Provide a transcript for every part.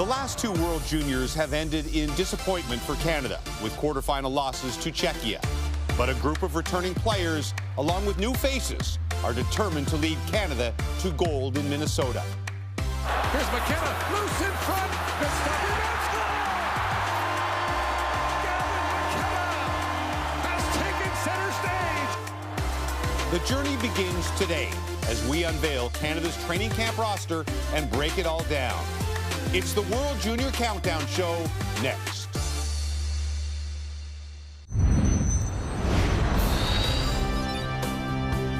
The last two World Juniors have ended in disappointment for Canada, with quarterfinal losses to Czechia. But a group of returning players, along with new faces, are determined to lead Canada to gold in Minnesota. Here's McKenna, loose in front. Good stop, rebound, score! Gavin McKenna has taken center stage. The journey begins today as we unveil Canada's training camp roster and break it all down. It's the World Junior Countdown Show next.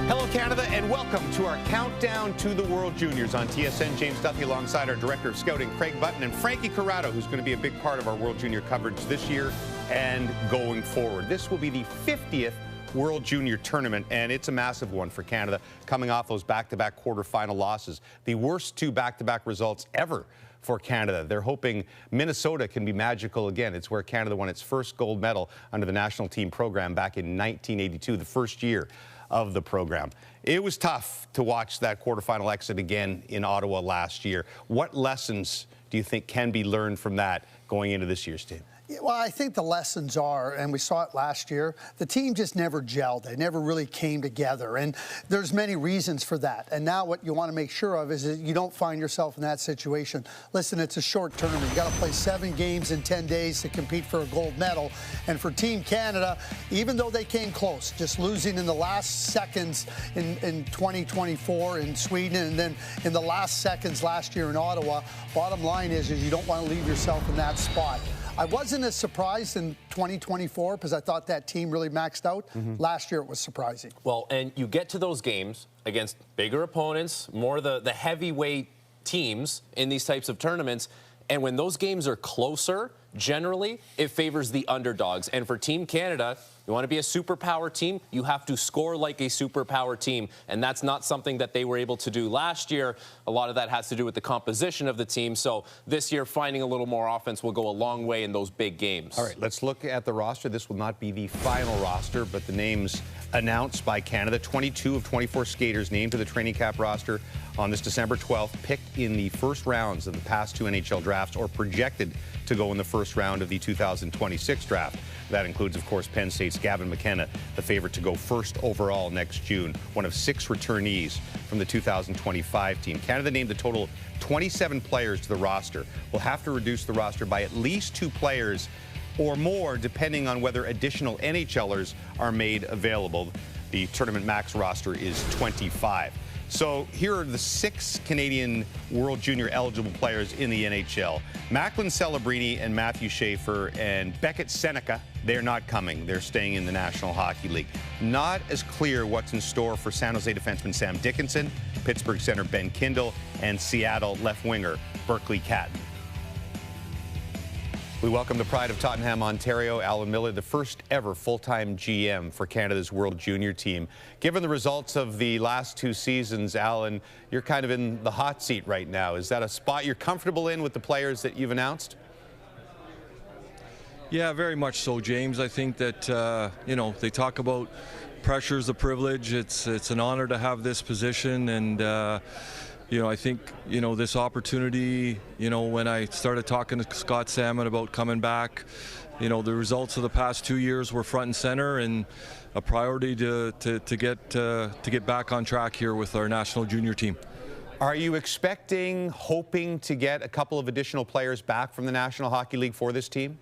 Hello, Canada, and welcome to our countdown to the World Juniors on TSN. James Duthie alongside our Director of Scouting, Button and Frankie Corrado, who's going to be a big part of our World Junior coverage this year and going forward. This will be the 50th World Junior Tournament, and it's a massive one for Canada, coming off those back-to-back quarterfinal losses. The worst two back-to-back results ever for Canada. They're hoping Minnesota can be magical again. It's where Canada won its first gold medal under the national team program back in 1982, the first year of the program. It was tough to watch that quarterfinal exit again in Ottawa last year. What lessons do you think can be learned from that going into this year's team? Well, I think the lessons are, and we saw it last year, the team just never gelled. They never really came together, and there's many reasons for that. And now what you want to make sure of is that you don't find yourself in that situation. Listen, it's a short tournament. You got to play 7 games in 10 days to compete for a gold medal. And for Team Canada, even though they came close, just losing in the last seconds in 2024 in Sweden, and then in the last seconds last year in Ottawa, bottom line is you don't want to leave yourself in that spot. I wasn't as surprised in 2024 because I thought that team really maxed out. Last year it was surprising. Well, and you get to those games against bigger opponents, more the heavyweight teams in these types of tournaments, and when those games are closer, generally, it favors the underdogs. And for Team Canada, you want to be a superpower team, you have to score like a superpower team. And that's not something that they were able to do last year. A lot of that has to do with the composition of the team. So this year, finding a little more offense will go a long way in those big games. All right, let's look at the roster. This will not be the final roster, but the names announced by Canada. 22 of 24 skaters named to the training camp roster on this December 12th, picked in the first rounds of the past 2 NHL drafts or projected to go in the first round of the 2026 draft. That includes, of course, Penn State's Gavin McKenna, the favorite to go first overall next June, one of 6 returnees from the 2025 team. Canada named a total of 27 players to the roster. We'll have to reduce the roster by at least 2 players or more, depending on whether additional NHLers are made available. The tournament max roster is 25. So here are the 6 Canadian World Junior eligible players in the NHL. Macklin Celebrini and Matthew Schaefer and Beckett Seneca, they're not coming. They're staying in the National Hockey League. Not as clear what's in store for San Jose defenseman Sam Dickinson, Pittsburgh center Ben Kindle, and Seattle left winger Berkeley Catton. We welcome the pride of Tottenham, Ontario, Alan Miller, the first ever full-time GM for Canada's World Junior team. Given the results of the last 2 seasons, Alan, you're kind of in the hot seat right now. Is that a spot you're comfortable in with the players that you've announced? Yeah, very much so, James. I think that, you know, they talk about pressure is a privilege. It's an honor to have this position, and you know, I think, you know, this opportunity, you know, when I started talking to Scott Salmon about coming back, you know, the results of the past 2 years were front and center, and a priority to get back on track here with our national junior team. Are you hoping to get a couple of additional players back from the National Hockey League for this team?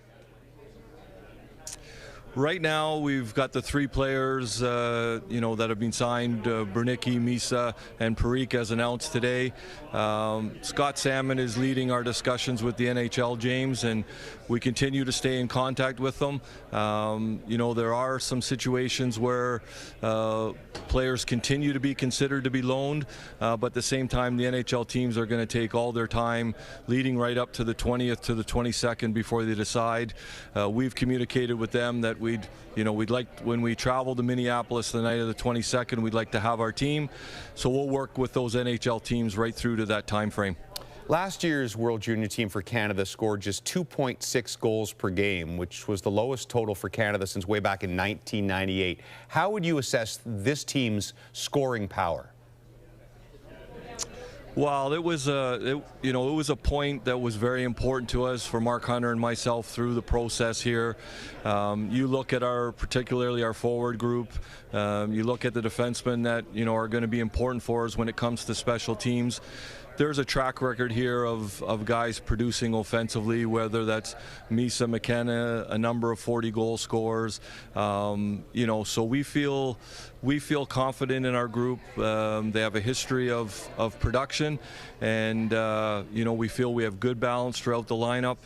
Right now, we've got the 3 players, you know, that have been signed: Bernicki, Misa, and Parikh, as announced today. Scott Salmon is leading our discussions with the NHL, James, and we continue to stay in contact with them. You know, there are some situations where players continue to be considered to be loaned, but at the same time, the NHL teams are going to take all their time, leading right up to the 20th to the 22nd before they decide. We've communicated with them that we'd like, when we travel to Minneapolis the night of the 22nd, we'd like to have our team. So we'll work with those NHL teams right through to that time frame. Last year's World Junior team for Canada scored just 2.6 goals per game, which was the lowest total for Canada since way back in 1998. How would you assess this team's scoring power? Well, it was a point that was very important to us for Mark Hunter and myself through the process here. You look at particularly our forward group. You look at the defensemen that are going to be important for us when it comes to special teams. There's a track record here of guys producing offensively, whether that's Misa, McKenna, a number of 40 goal scorers. So we feel confident in our group. They have a history of production, and we feel we have good balance throughout the lineup.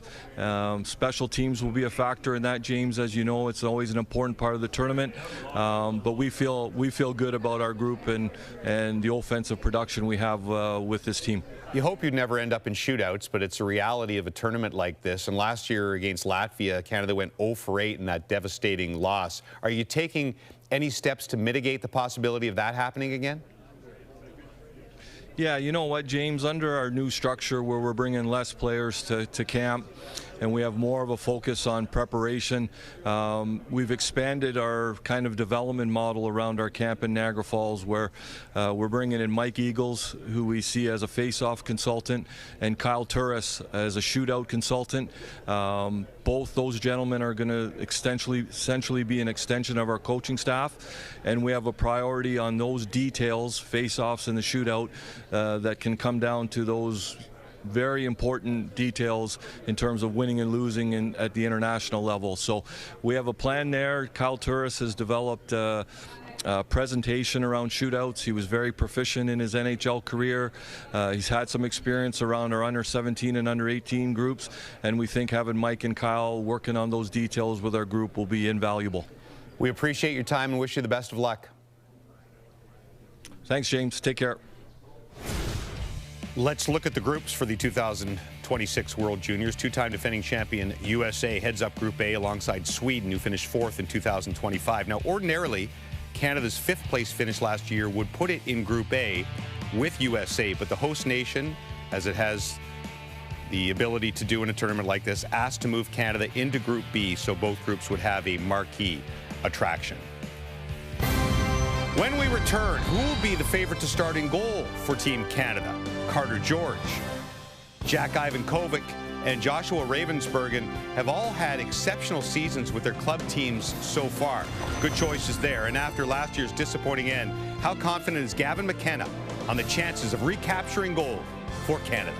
Special teams will be a factor in that, James. As you know, it's always an important part of the tournament. But we feel good about our group and the offensive production we have with this team. You hope you'd never end up in shootouts, but it's a reality of a tournament like this. And last year against Latvia, Canada went 0 for 8 in that devastating loss. Are you taking any steps to mitigate the possibility of that happening again? Yeah, you know what, James, under our new structure where we're bringing less players to camp and we have more of a focus on preparation, we've expanded our kind of development model around our camp in Niagara Falls, where we're bringing in Mike Eagles, who we see as a face-off consultant, and Kyle Turris as a shootout consultant. Both those gentlemen are going to essentially be an extension of our coaching staff, and we have a priority on those details, face-offs and the shootout, that can come down to those very important details in terms of winning and losing at the international level. So we have a plan there. Kyle Turris has developed a presentation around shootouts. He was very proficient in his NHL career. He's had some experience around our under 17 and under 18 groups, and we think having Mike and Kyle working on those details with our group will be invaluable. We appreciate your time and wish you the best of luck. Thanks, James. Take care. Let's look at the groups for the 2026 World Juniors. Two-time defending champion USA heads up Group A alongside Sweden, who finished 4th in 2025. Now, ordinarily, Canada's 5th place finish last year would put it in Group A with USA, but the host nation, as it has the ability to do in a tournament like this, asked to move Canada into Group B so both groups would have a marquee attraction. When we return, who will be the favorite to start in goal for Team Canada? Carter George, Jack Ivankovic, and Joshua Ravensbergen have all had exceptional seasons with their club teams so far. Good choices there. And after last year's disappointing end, how confident is Gavin McKenna on the chances of recapturing gold for Canada?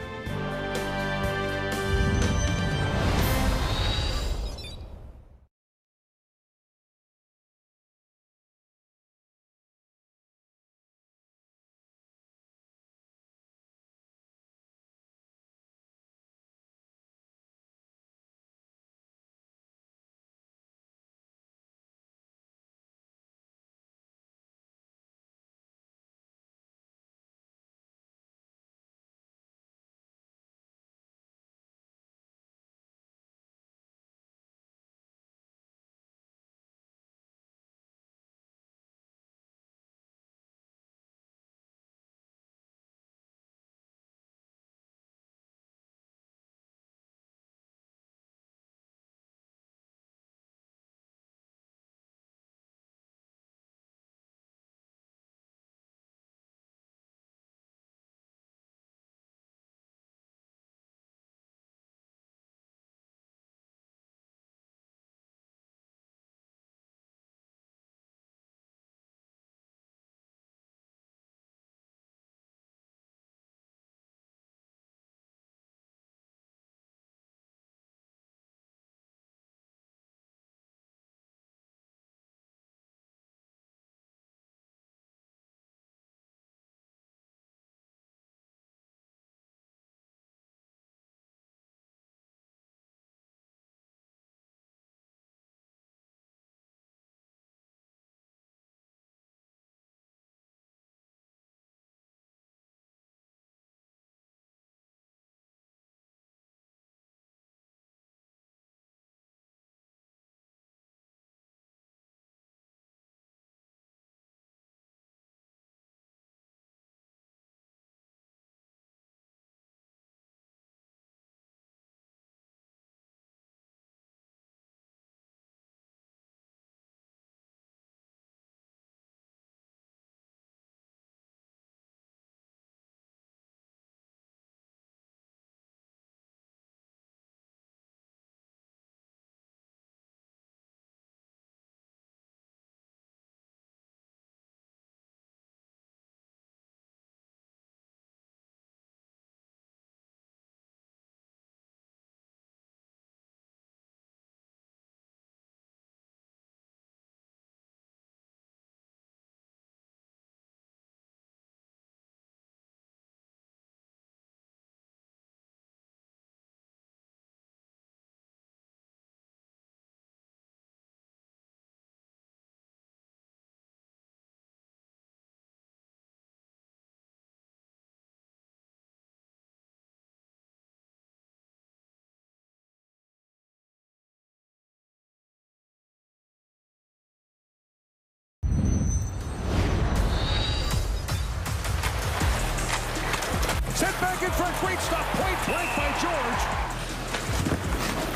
Chest back in front. Great stop. Point blank by George.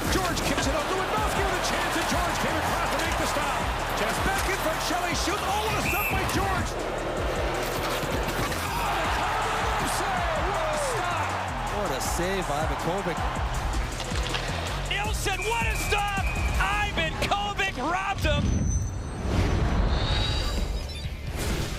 George kicks it out. Lewandowski with a chance, and George came across to make the stop. Chest back in front. Shelley shoots. Oh, what a stop by George. What a save by Ivikovic. Nielsen, what a stop! Ivikovic robbed him.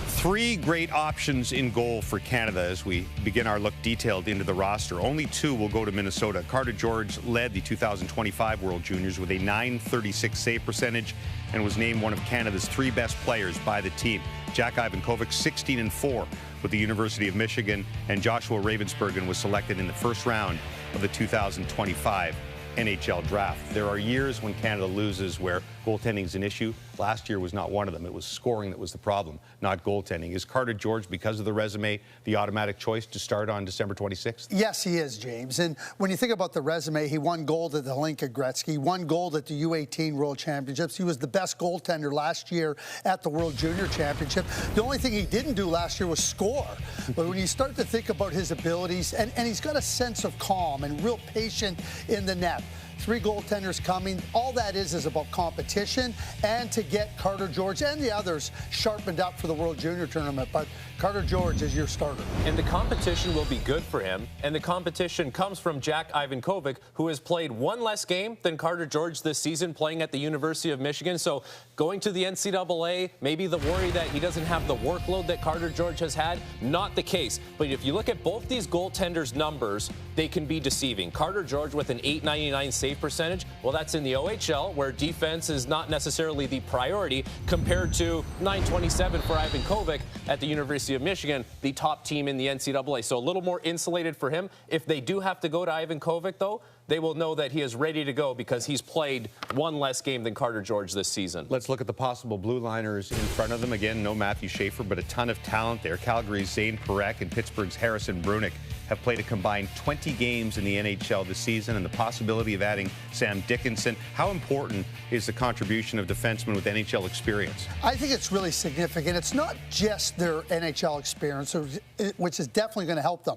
3 great options in goal for Canada as we begin our look detailed into the roster. Only 2 will go to Minnesota. Carter George led the 2025 World Juniors with a .936 save percentage and was named one of Canada's 3 best players by the team. Jack Ivikovic, 16-4 with the University of Michigan, and Joshua Ravensbergen was selected in the first round of the 2025 NHL draft. There are years when Canada loses where goaltending is an issue. Last year was not one of them. It was scoring that was the problem, not goaltending. Is Carter George, because of the resume, the automatic choice to start on December 26th? Yes, he is, James. And when you think about the resume, he won gold at the Hlinka Gretzky, won gold at the U18 World Championships. He was the best goaltender last year at the World Junior Championship. The only thing he didn't do last year was score. But when you start to think about his abilities, and he's got a sense of calm and real patient in the net. 3 goaltenders coming. All that is about competition and to get Carter George and the others sharpened up for the World Junior Tournament. But Carter George is your starter. And the competition will be good for him. And the competition comes from Jack Ivikovic, who has played 1 less game than Carter George this season, playing at the University of Michigan. So going to the NCAA, maybe the worry that he doesn't have the workload that Carter George has had, not the case. But if you look at both these goaltenders' numbers, they can be deceiving. Carter George with an .899 save percentage, well, that's in the OHL, where defense is not necessarily the priority, compared to .927 for Ivikovic at the University of Michigan, the top team in the NCAA. So a little more insulated for him. If they do have to go to Ivikovic, though, they will know that he is ready to go because he's played 1 less game than Carter George this season. Let's look at the possible blue liners in front of them. Again, no Matthew Schaefer, but a ton of talent there. Calgary's Zane Parekh and Pittsburgh's Harrison Brunick have played a combined 20 games in the NHL this season, and the possibility of adding Sam Dickinson. How important is the contribution of defensemen with NHL experience? I think it's really significant. It's not just their NHL experience, which is definitely going to help them.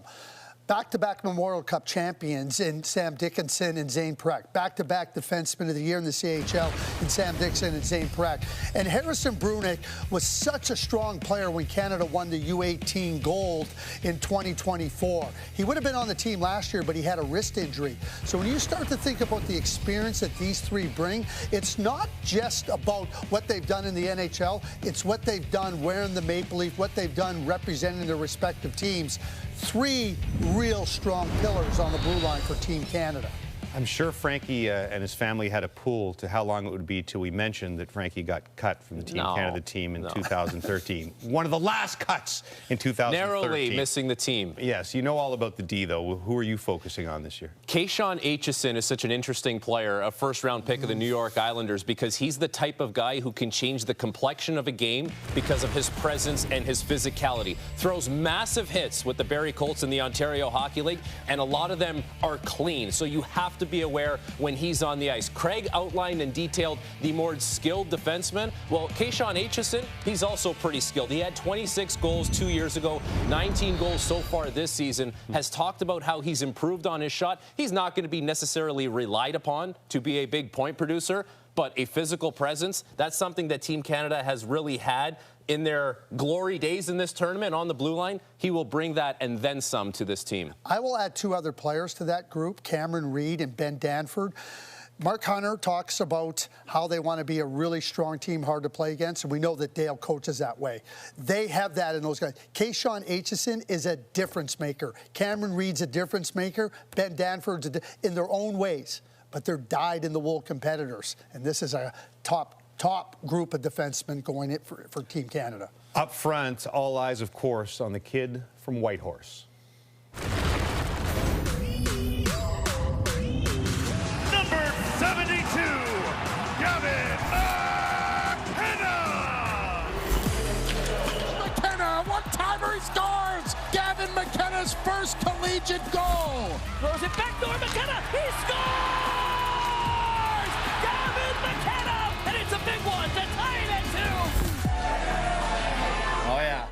Back-to-back Memorial Cup champions in Sam Dickinson and Zane Parekh. Back-to-back Defenseman of the Year in the CHL in Sam Dickinson and Zane Parekh. And Harrison Brunick was such a strong player when Canada won the U18 gold in 2024. He would have been on the team last year, but he had a wrist injury. So when you start to think about the experience that these 3 bring, it's not just about what they've done in the NHL. It's what they've done wearing the Maple Leaf, what they've done representing their respective teams. 3 real strong pillars on the blue line for Team Canada. I'm sure Frankie and his family had a pool to how long it would be till we mentioned that Frankie got cut from the Team Canada team in 2013. One of the last cuts in 2013. Narrowly missing the team. Yes, you know all about the D, though. Who are you focusing on this year? Kayshawn Aitchison is such an interesting player, a first-round pick of the New York Islanders, because he's the type of guy who can change the complexion of a game because of his presence and his physicality. Throws massive hits with the Barrie Colts in the Ontario Hockey League, and a lot of them are clean, so you have to be aware when he's on the ice. Craig outlined and detailed the more skilled defenseman. Well, Kayshawn Aitchison, he's also pretty skilled. He had 26 goals 2 years ago, 19 goals so far this season, has talked about how he's improved on his shot. He's not going to be necessarily relied upon to be a big point producer, but a physical presence, that's something that Team Canada has really had in their glory days in this tournament on the blue line. He will bring that and then some to this team. I will add 2 other players to that group, Cameron Reid and Ben Danford. Mark Hunter talks about how they want to be a really strong team, hard to play against, and we know that Dale coaches that way. They have that in those guys. Kayshawn Aitchison is a difference maker. Cameron Reid's a difference maker. Ben Danford's in their own ways, but they're dyed-in-the-wool competitors, and this is a top group of defensemen going in for Team Canada. Up front, all eyes, of course, on the kid from Whitehorse. Number 72, Gavin McKenna! McKenna, one-timer, he scores! Gavin McKenna's first collegiate goal! Throws it back door, McKenna, he scores! Gavin McKenna! And it's a big one to tie it at 2. Oh, yeah.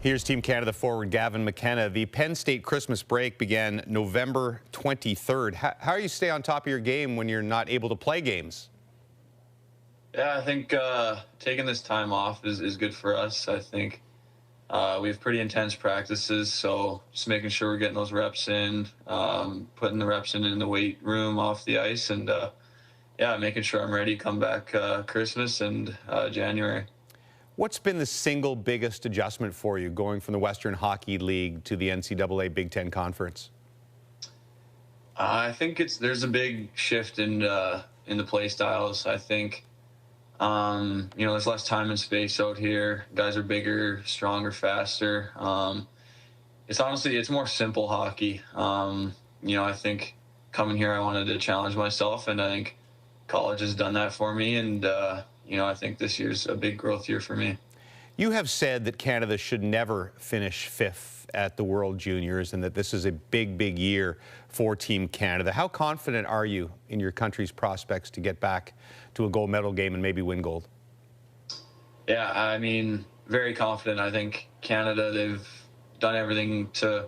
Here's Team Canada forward Gavin McKenna. The Penn State Christmas break began November 23rd. How do you stay on top of your game when you're not able to play games? Yeah, I think taking this time off is good for us. I think we have pretty intense practices, so just making sure we're getting those reps in, putting the reps in the weight room off the ice, and yeah, making sure I'm ready come back Christmas and January. What's been the single biggest adjustment for you going from the Western Hockey League to the NCAA Big Ten Conference? I think there's a big shift in the play styles. I think there's less time and space out here. Guys are bigger, stronger, faster. It's more simple hockey. I think coming here I wanted to challenge myself, and I think college has done that for me, and I think this year's a big growth year for me. You have said that Canada should never finish 5th at the World Juniors and that this is a big, big year for Team Canada. How confident are you in your country's prospects to get back to a gold medal game and maybe win gold? Yeah, I mean, very confident. I think Canada, they've done everything to,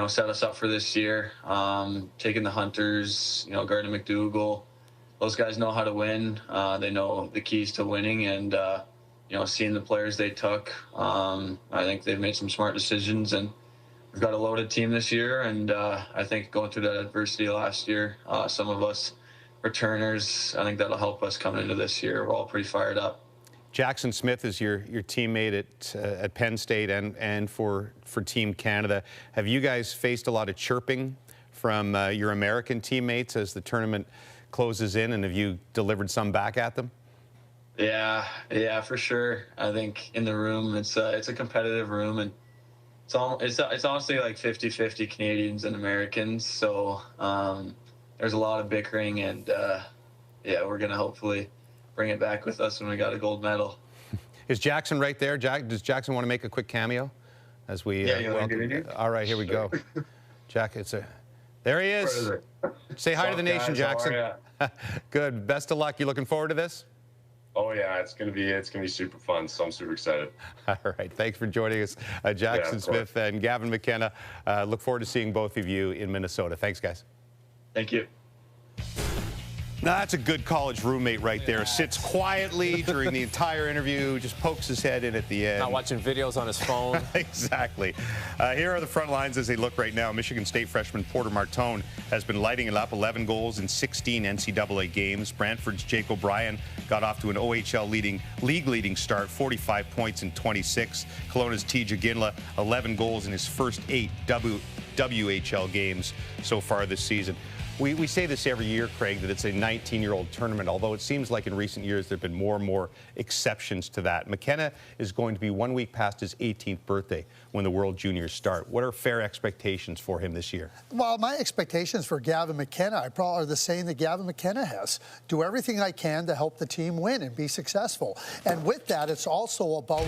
set us up for this year. Taking the Hunters, Gardner McDougall, those guys know how to win. They know the keys to winning, and seeing the players they took, I think they've made some smart decisions, and we've got a loaded team this year. And I think going through that adversity last year, some of us returners, I think that'll help us coming into this year. We're all pretty fired up. Jackson Smith is your teammate at Penn State and for Team Canada. Have you guys faced a lot of chirping from your American teammates as the tournament closes in, and have you delivered some back at them? Yeah, for sure. I think in the room, it's a competitive room, and it's honestly like 50-50 Canadians and Americans. So there's a lot of bickering, and we're gonna hopefully bring it back with us when we got a gold medal. Is Jackson right there? Does Jackson want to make a quick cameo as we? Welcome? All right, here we go. Jack, there he is. Say hi to the nation, Jackson. Good. Best of luck. You looking forward to this? Oh yeah, it's gonna be super fun. So I'm super excited. All right. Thanks for joining us, Jackson Smith and Gavin McKenna. Look forward to seeing both of you in Minnesota. Thanks, guys. Thank you. Now, that's a good college roommate right there. Sits quietly during the entire interview, just pokes his head in at the end. Not watching videos on his phone. Exactly. Here are the front lines as they look right now. Michigan State freshman Porter Martone has been lighting it up, 11 goals in 16 NCAA games. Brantford's Jake O'Brien got off to an OHL league-leading start, 45 points in 26. Kelowna's T.J. Ginla, 11 goals in his first 8 WHL games so far this season. We say this every year, Craig, that it's a 19-year-old tournament, although it seems like in recent years there have been more and more exceptions to that. McKenna is going to be 1 week past his 18th birthday when the World Juniors start. What are fair expectations for him this year? Well, my expectations for Gavin McKenna are the same that Gavin McKenna has. Do everything I can to help the team win and be successful. And with that, it's also about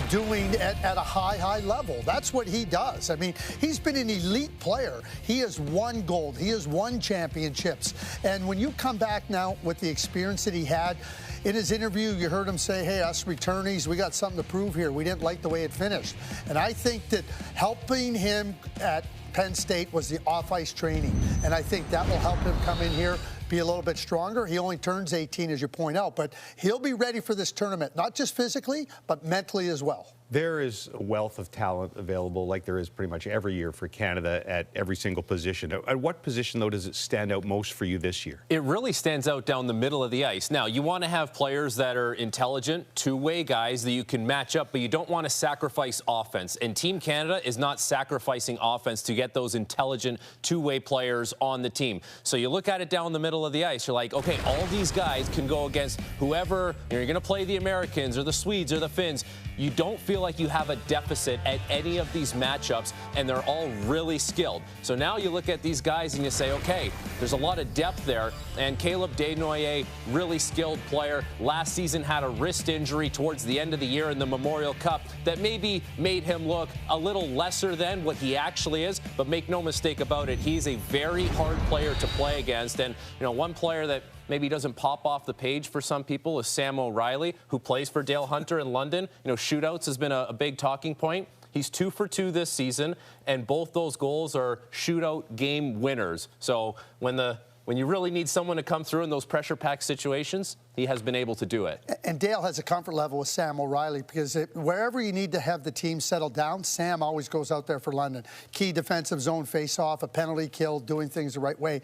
doing it at a high level. That's what he does. I mean, he's been an elite player. He has won gold. He has won championships. And when you come back now with the experience that he had, in his interview, you heard him say, hey, us returnees, we got something to prove here. We didn't like the way it finished. And I think that helping him at Penn State was the off-ice training. And I think that will help him come in here, be a little bit stronger. He only turns 18, as you point out, but he'll be ready for this tournament, not just physically, but mentally as well. There is a wealth of talent available, like there is pretty much every year for Canada at every single position. At what position, though, does it stand out most for you this year? It really stands out down the middle of the ice. Now, you want to have players that are intelligent, two-way guys that you can match up, but you don't want to sacrifice offense. And Team Canada is not sacrificing offense to get those intelligent two-way players on the team. So you look at it down the middle of the ice, you're like, okay, all these guys can go against whoever, you're going to play the Americans or the Swedes or the Finns. You don't feel like you have a deficit at any of these matchups, and they're all really skilled. So now you look at these guys and you say, okay, there's a lot of depth there, and Caleb Desnoyers, really skilled player, last season had a wrist injury towards the end of the year in the Memorial Cup that maybe made him look a little lesser than what he actually is, but make no mistake about it, he's a very hard player to play against. And, one player that maybe doesn't pop off the page for some people is Sam O'Reilly, who plays for Dale Hunter in London. Shootouts has been a big talking point. He's 2 for 2 this season, and both those goals are shootout game winners. So when you really need someone to come through in those pressure-packed situations, he has been able to do it. And Dale has a comfort level with Sam O'Reilly because wherever you need to have the team settle down, Sam always goes out there for London. Key defensive zone face-off, a penalty kill, doing things the right way.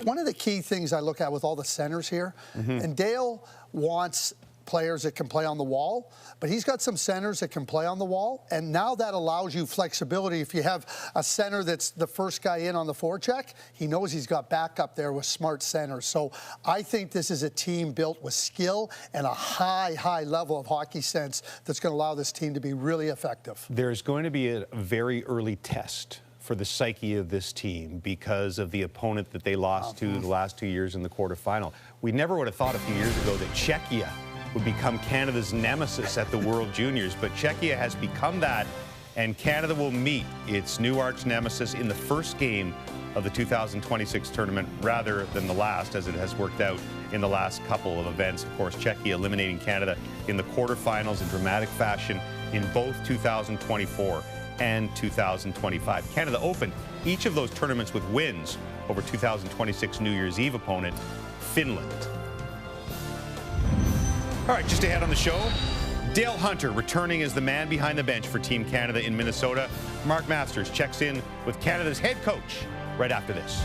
One of the key things I look at with all the centers here, and Dale wants players that can play on the wall, but he's got some centers that can play on the wall, and now that allows you flexibility. If you have a center that's the first guy in on the forecheck, he knows he's got backup there with smart centers. So I think this is a team built with skill and a high level of hockey sense that's going to allow this team to be really effective. There's going to be a very early test for the psyche of this team because of the opponent that they lost to the last 2 years in the quarterfinal. We never would have thought a few years ago that Czechia would become Canada's nemesis at the World Juniors, but Czechia has become that, and Canada will meet its new arch nemesis in the first game of the 2026 tournament rather than the last, as it has worked out in the last couple of events. Of course, Czechia eliminating Canada in the quarterfinals in dramatic fashion in both 2024 and 2025. Canada opened each of those tournaments with wins over 2026 New Year's Eve opponent, Finland. All right, just ahead on the show, Dale Hunter returning as the man behind the bench for Team Canada in Minnesota. Mark Masters checks in with Canada's head coach right after this.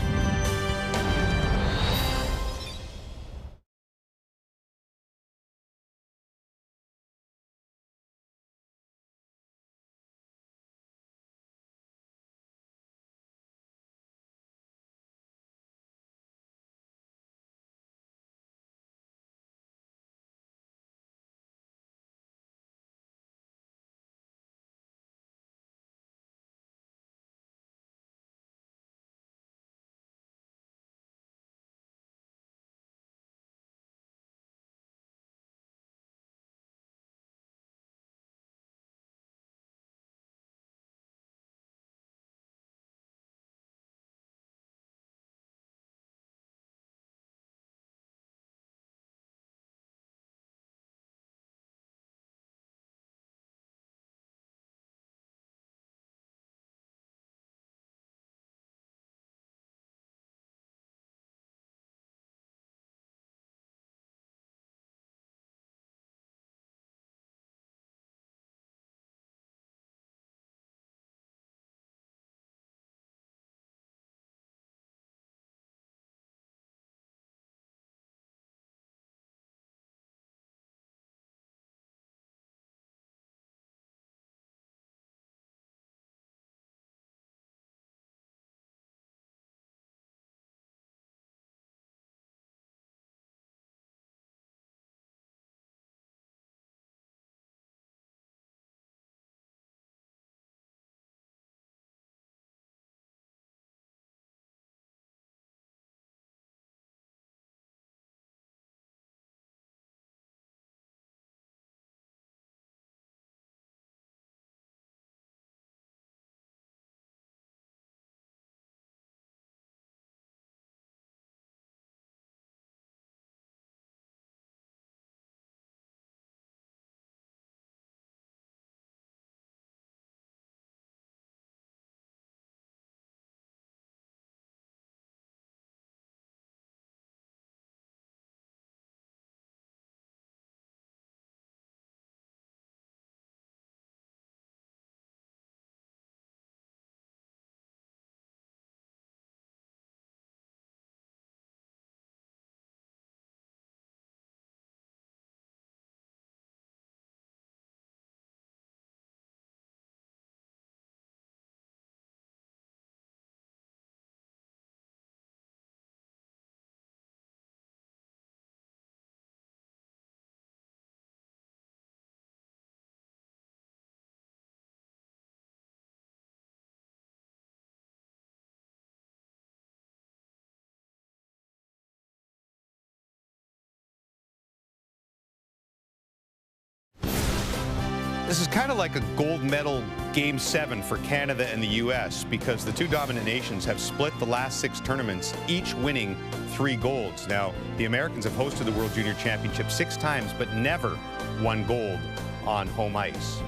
This is kind of like a gold medal Game 7 for Canada and the U.S. because the two dominant nations have split the last 6 tournaments, each winning 3 golds. Now, the Americans have hosted the World Junior Championship 6 times, but never won gold on home ice.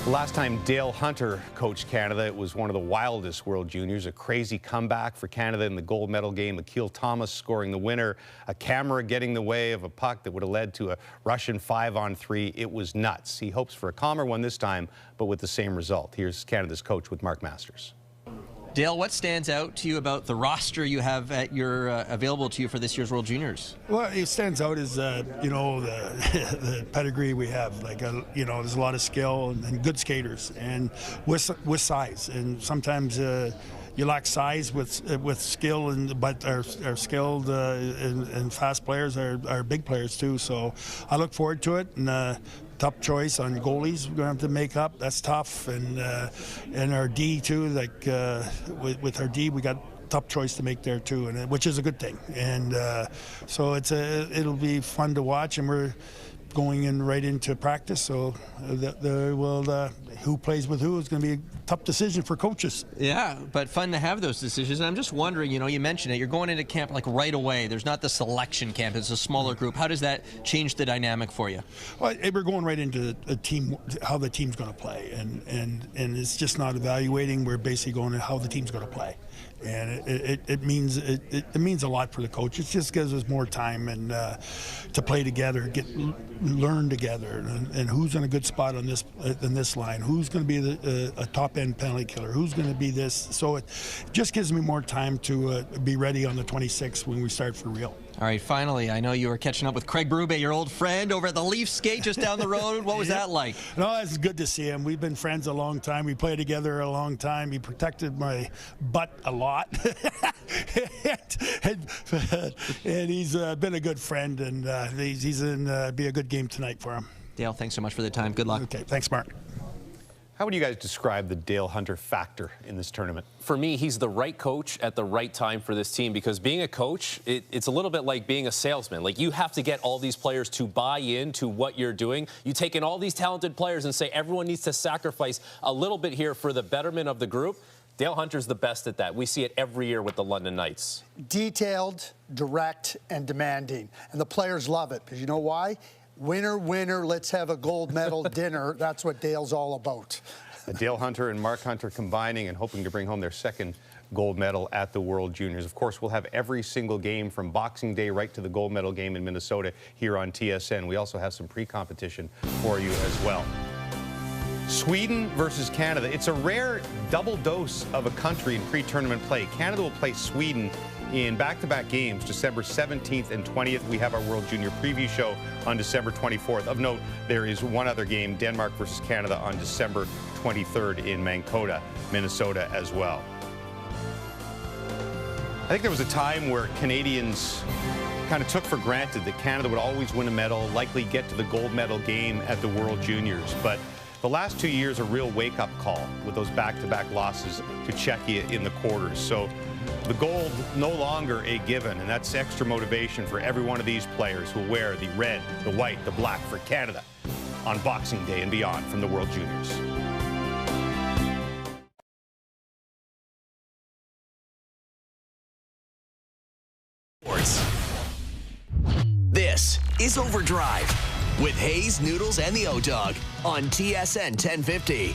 Last time Dale Hunter coached Canada, it was one of the wildest World Juniors. A crazy comeback for Canada in the gold medal game. Akil Thomas scoring the winner. A camera getting in the way of a puck that would have led to a Russian 5-on-3. It was nuts. He hopes for a calmer one this time, but with the same result. Here's Canada's coach with Mark Masters. Dale, what stands out to you about the roster you have at your available to you for this year's World Juniors? Well, it stands out is you know, the pedigree we have. Like you know, there's a lot of skill and good skaters, and with size. And sometimes you lack size with skill, but our skilled and fast players are big players too. So I look forward to it. And tough choice on goalies we're going to have to make up. That's tough. And our D too, like with our D, we got tough choice to make there too, and which is a good thing. And so it'll be fun to watch, and we're going in right into practice, so who plays with who is going to be a tough decision for coaches. Yeah, but fun to have those decisions. And I'm just wondering, you know, you mentioned it, you're going into camp like right away. There's not the selection camp, it's a smaller group. How does that change the dynamic for you? Well, we're going right into a team, how the team's going to play, and it's just not evaluating. We're basically going to how the team's going to play. And it means a lot for the coach. It just gives us more time and to play together, learn together, and who's in a good spot on this line, who's going to be a top end penalty killer, who's going to be this. So it just gives me more time to be ready on the 26th when we start for real. All right, finally, I know you were catching up with Craig Berube, your old friend, over at the Leaf Skate just down the road. What was that like? No, it's good to see him. We've been friends a long time. We played together a long time. He protected my butt a lot. and he's been a good friend, and he's in be a good game tonight for him. Dale, thanks so much for the time. Good luck. Okay, thanks, Mark. How would you guys describe the Dale Hunter factor in this tournament? For me, he's the right coach at the right time for this team, because being a coach, it's a little bit like being a salesman. Like, you have to get all these players to buy into what you're doing. You take in all these talented players and say everyone needs to sacrifice a little bit here for the betterment of the group. Dale Hunter's the best at that. We see it every year with the London Knights. Detailed, direct, and demanding. And the players love it, because you know why? Winner, winner, let's have a gold medal dinner. That's what Dale's all about. Dale Hunter and Mark Hunter combining and hoping to bring home their second gold medal at the World Juniors. Of course, we'll have every single game from Boxing Day right to the gold medal game in Minnesota here on TSN. We also have some pre-competition for you as well. Sweden versus Canada. It's a rare double dose of a country in pre-tournament play. Canada will play Sweden in back-to-back games, December 17th and 20th. We have our World Junior preview show on December 24th. Of note, there is one other game, Denmark versus Canada, on December 23rd in Mankato, Minnesota as well. I think there was a time where Canadians kind of took for granted that Canada would always win a medal, likely get to the gold medal game at the World Juniors. But the last 2 years, a real wake-up call with those back-to-back losses to Czechia in the quarters. So the gold no longer a given, and that's extra motivation for every one of these players who wear the red, the white, the black for Canada on Boxing Day and beyond from the World Juniors. This is Overdrive with Hayes, Noodles, and the O-Dog on TSN 1050.